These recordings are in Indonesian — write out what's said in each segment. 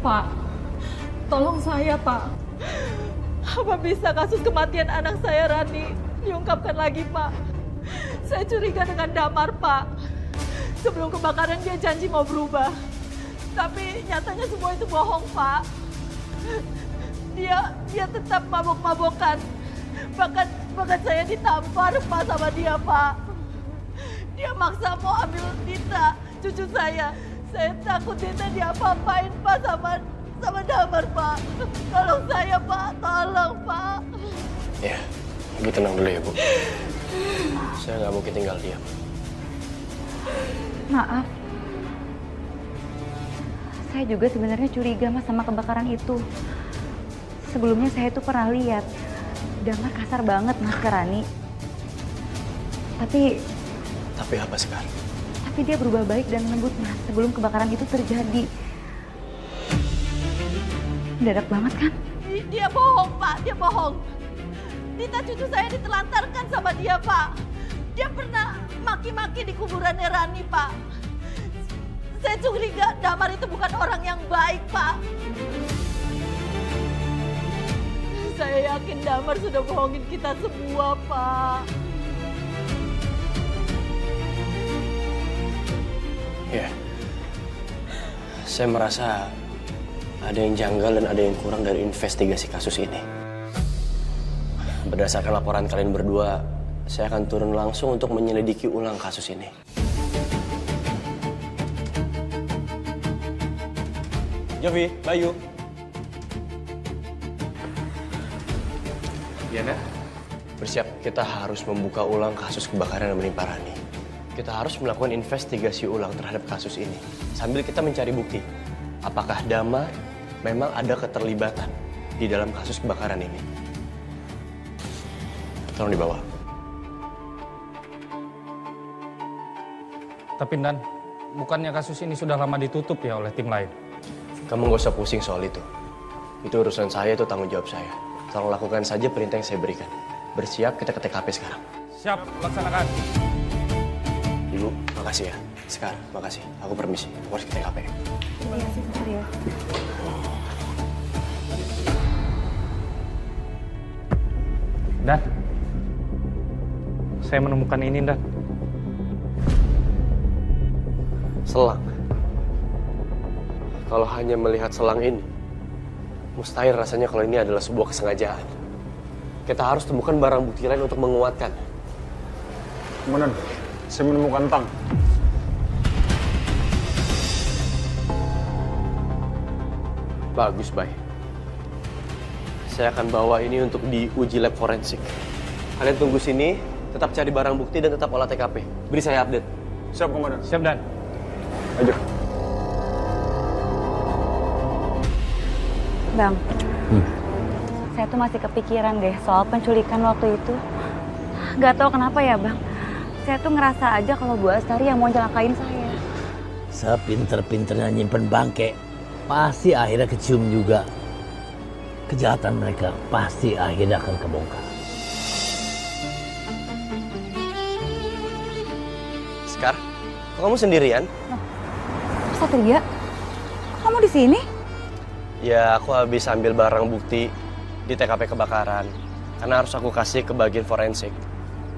Pak, tolong saya, Pak. Apa bisa kasus kematian anak saya, Rani, diungkapkan lagi, Pak? Saya curiga dengan Damar, Pak. Sebelum kebakaran dia janji mau berubah. Tapi nyatanya semua itu bohong, Pak. Dia tetap mabok-mabokan. Bahkan saya ditampar, Pak, sama dia, Pak. Dia maksa mau ambil Dita, cucu saya. Saya takut Dita diapa-apain, Pak, sama Damar, Pak. Tolong saya, Pak. Tolong, Pak. Ya, Ibu tenang dulu ya, Bu. Saya nggak mungkin tinggal diam. Maaf. Saya juga sebenarnya curiga, Mas, sama kebakaran itu. Sebelumnya saya tuh pernah lihat Damar kasar banget, Mas, ke Rani. Tapi apa sekarang? Tapi dia berubah baik dan lembut, Mas, sebelum kebakaran itu terjadi. Mendadak banget kan? Dia bohong, Pak. Dia bohong. Dita cucu saya ditelantarkan sama dia, Pak. Dia pernah maki-maki di kuburannya Rani, Pak. Saya curiga Damar itu bukan orang yang baik, Pak. Saya yakin Damar sudah bohongin kita semua, Pak. Ya, saya merasa ada yang janggal dan ada yang kurang dari investigasi kasus ini. Berdasarkan laporan kalian berdua, saya akan turun langsung untuk menyelidiki ulang kasus ini. Jovi, Bayu. Diana, bersiap. Kita harus membuka ulang kasus kebakaran yang menimpa Rani. Kita harus melakukan investigasi ulang terhadap kasus ini. Sambil kita mencari bukti, apakah Damar memang ada keterlibatan di dalam kasus kebakaran ini. Tolong dibawa. Tapi Dan, bukannya kasus ini sudah lama ditutup ya oleh tim lain? Kamu gak usah pusing soal itu. Itu urusan saya, itu tanggung jawab saya. Tolong lakukan saja perintah yang saya berikan. Bersiap, kita ke TKP sekarang. Siap, laksanakan. Ibu, makasih ya. Sekarang, makasih. Aku permisi. Aku harus ke TKP. Terima kasih, Mas ya. Dan, saya menemukan ini, Dan. Selang. Kalau hanya melihat selang ini, mustahil rasanya kalau ini adalah sebuah kesengajaan. Kita harus temukan barang bukti lain untuk menguatkan. Komandan, saya menemukan tang. Bagus, Bay. Saya akan bawa ini untuk diuji lab forensik. Kalian tunggu sini, tetap cari barang bukti dan tetap olah TKP. Beri saya update. Siap, Komandan. Siap, Dan. Ayo. Bang, saya tuh masih kepikiran deh soal penculikan waktu itu. Gak tahu kenapa ya, Bang. Saya tuh ngerasa aja kalau Bu Astari yang mau celakain saya. Sepinter-pinternya nyimpen bangke, pasti akhirnya kecium juga. Kejahatan mereka pasti akhirnya akan kebongkar. Sekar, kok kamu sendirian? Satria, kok kamu di sini? Ya, aku habis ambil barang bukti di TKP kebakaran. Karena harus aku kasih ke bagian forensik.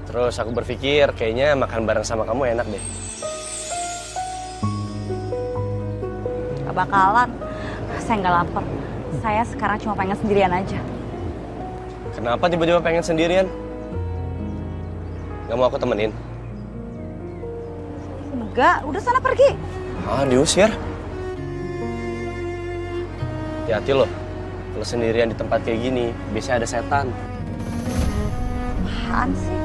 Terus aku berpikir kayaknya makan bareng sama kamu enak deh. Gak bakalan. Saya nggak lapar. Saya sekarang cuma pengen sendirian aja. Kenapa tiba-tiba pengen sendirian? Gak mau aku temenin? Enggak, udah sana pergi. Ah, diusir? Hati-hati loh. Kalau sendirian di tempat kayak gini, biasanya ada setan. Apaan sih?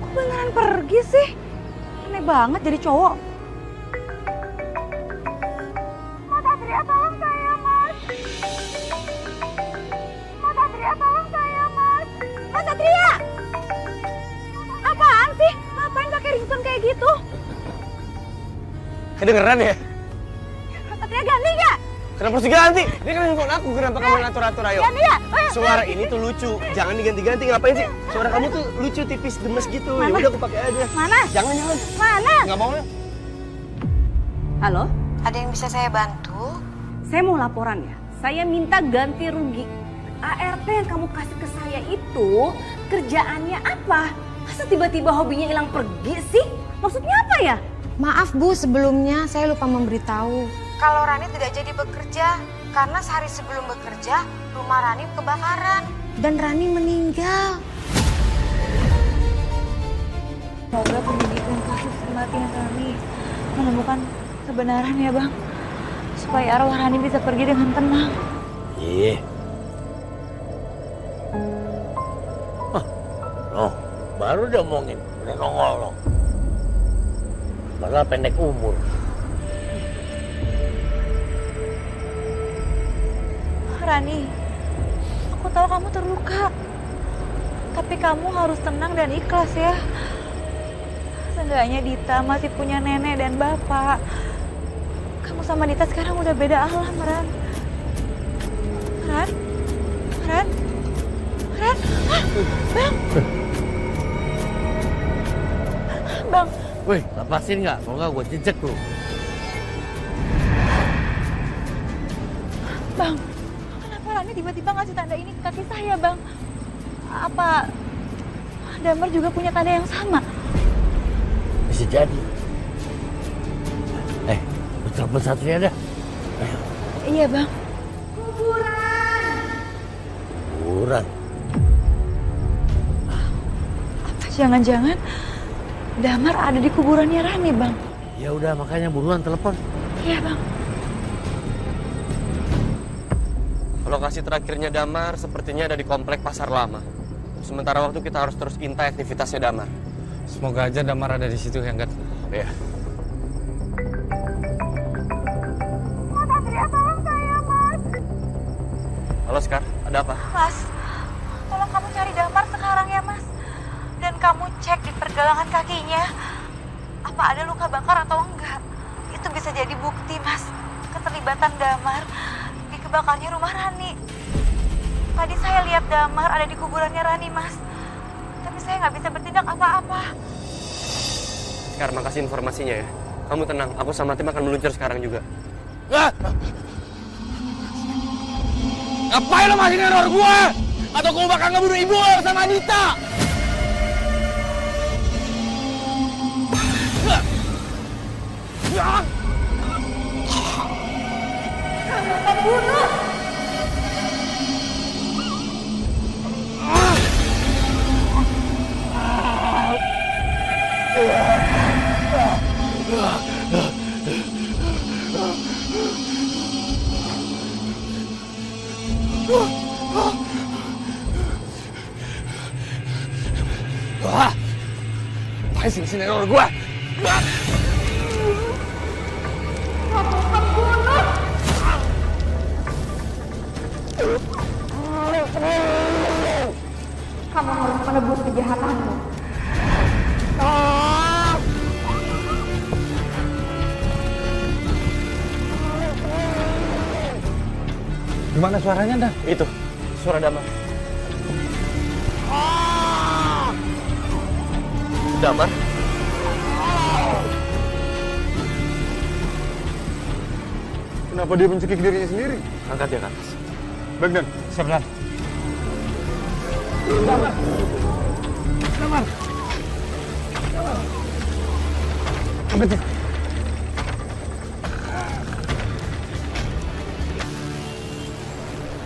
Kok beneran pergi sih? Aneh banget jadi cowok. Mas Satria, tolong saya, Mas. Mas Satria, tolong saya, Mas. Mas Satria! Apaan sih? Ngapain pakai ringtone kayak gitu? Kedengeran ya? Mas Satria ganti nggak? Kenapa harus diganti? Ini kan handphone aku, kenapa kamu atur-atur ayo? Ganti ya? Suara ini tuh lucu, jangan diganti-ganti, ngapain sih? Suara kamu tuh lucu, tipis, gemes gitu, ya udah aku pakai aja. Mana? Jangan. Mana? Nggak mau ya? Halo? Ada yang bisa saya bantu? Saya mau laporan ya. Saya minta ganti rugi. ART yang kamu kasih ke saya itu kerjaannya apa? Masa tiba-tiba hobinya hilang pergi sih? Maksudnya apa ya? Maaf Bu, sebelumnya saya lupa memberitahu. Kalau Rani tidak jadi bekerja, karena sehari sebelum bekerja, rumah Rani kebakaran. Dan Rani meninggal. Semoga penyidikan kasus kematian Rani menemukan kebenaran ya Bang. Supaya arwah Rani bisa pergi dengan tenang. Iya. Oh, baru dia omongin, udah nongol loh. Malah pendek umur. Rani, aku tahu kamu terluka. Tapi kamu harus tenang dan ikhlas ya. Seenggaknya Dita masih punya nenek dan bapak. Kamu sama Dita sekarang udah beda alam, Ran. Ran? Ran? Ran? Ah, Bang! Bang, Wih, lepasin nggak? Kalau nggak gue jejek lu. Bang, kenapa Rani tiba-tiba ngasih tanda ini ke kaki saya, Bang? Apa Damar juga punya tanda yang sama? Bisa jadi. Telepon Satria dah. Ayo. Iya, Bang. Kuburan. Apa jangan-jangan Damar ada di kuburannya Rani, Bang? Ya udah, makanya buruan telepon. Iya, Bang. Lokasi terakhirnya Damar sepertinya ada di komplek Pasar Lama. Sementara waktu kita harus terus intai aktivitasnya Damar. Semoga aja Damar ada di situ ya, Gat. Ya. Halo Sekar, ada apa? Mas, tolong kamu cari Damar sekarang ya, Mas. Dan kamu cek di pergelangan kakinya. Apa ada luka bakar atau enggak. Itu bisa jadi bukti, Mas. Keterlibatan Damar di kebakarnya rumah Rani. Tadi saya lihat Damar ada di kuburannya Rani, Mas. Tapi saya nggak bisa bertindak apa-apa. Sekar, makasih informasinya ya. Kamu tenang, aku sama tim akan meluncur sekarang juga. Ngapain lo masih neror gue? Atau gue bakal ngebunuh ibu lo sama Anita? Apaan sih neror gue? Kamu harus menebus kejahatanmu. Gimana suaranya, dah? Itu, suara Damar. Damar? Kenapa dia mencekik dirinya sendiri? Angkat dia ke atas. Baik, Dan. Siap, Dan. Angkat dia.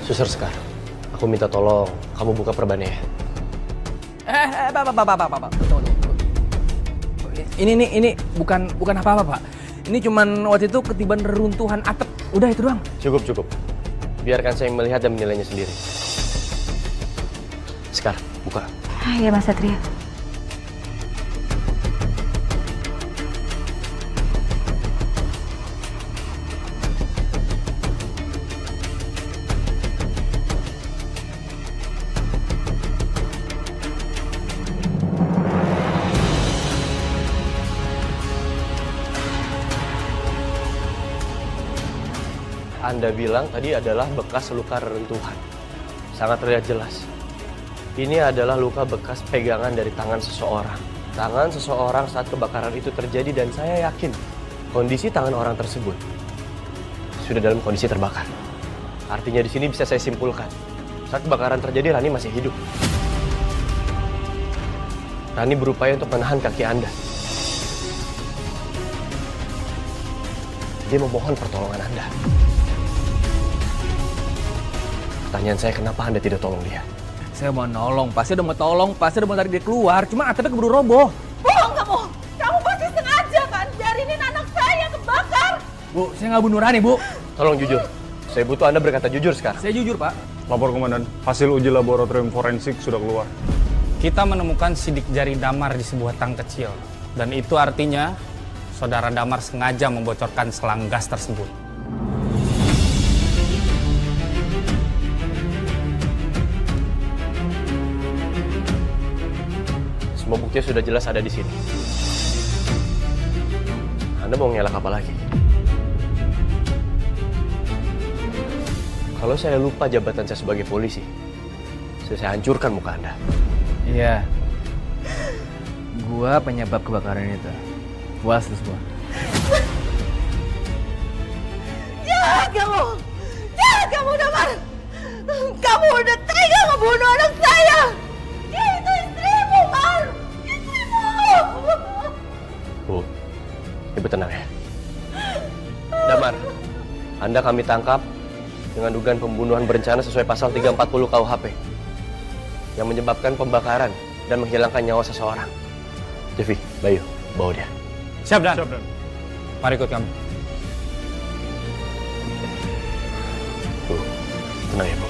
Suster Sekar, aku minta tolong kamu buka perbannya ya. Pak. Tunggu. Ini bukan apa-apa, Pak. Ini cuman waktu itu ketiban reruntuhan atap. Udah itu doang. Cukup. Biarkan saya yang melihat dan menilainya sendiri. Sekar, buka. Iya, Mas Satria. Anda bilang tadi adalah bekas luka reruntuhan. Sangat terlihat jelas. Ini adalah luka bekas pegangan dari tangan seseorang. Tangan seseorang saat kebakaran itu terjadi dan saya yakin kondisi tangan orang tersebut sudah dalam kondisi terbakar. Artinya di sini bisa saya simpulkan, saat kebakaran terjadi Rani masih hidup. Rani berupaya untuk menahan kaki Anda. Dia memohon pertolongan Anda. Pertanyaan saya, kenapa Anda tidak tolong dia? Saya mau nolong, pasti udah mau tolong, pasti udah mau tarik dia keluar. Cuma atapnya keburu roboh. Bohong kamu! Kamu pasti sengaja kan biarinin anak saya kebakar! Bu, saya nggak bunuh Rani, Bu. Tolong jujur. Saya butuh Anda berkata jujur sekarang. Saya jujur, Pak. Lapor komandan, hasil uji laboratorium forensik sudah keluar. Kita menemukan sidik jari Damar di sebuah tang kecil. Dan itu artinya saudara Damar sengaja membocorkan selang gas tersebut. Semua bukti sudah jelas ada di sini. Anda mau ngelak apa lagi? Kalau saya lupa jabatan saya sebagai polisi, saya hancurkan muka Anda. Iya. Gua penyebab kebakaran itu. Puas terus gua. Jahat kamu! Jahat kamu, Damar! Kamu udah tega ngebunuh anak saya! Itu istrimu, Mar! Istrimu! Bu, Ibu tenang ya. Damar, Anda kami tangkap dengan dugaan pembunuhan berencana sesuai pasal 340 KUHP yang menyebabkan pembakaran dan menghilangkan nyawa seseorang. Devi, Bayu, bawa dia. Siap, Dan. Siap, Dan. Mari ikut kami. Bu, tenang ya, Bu.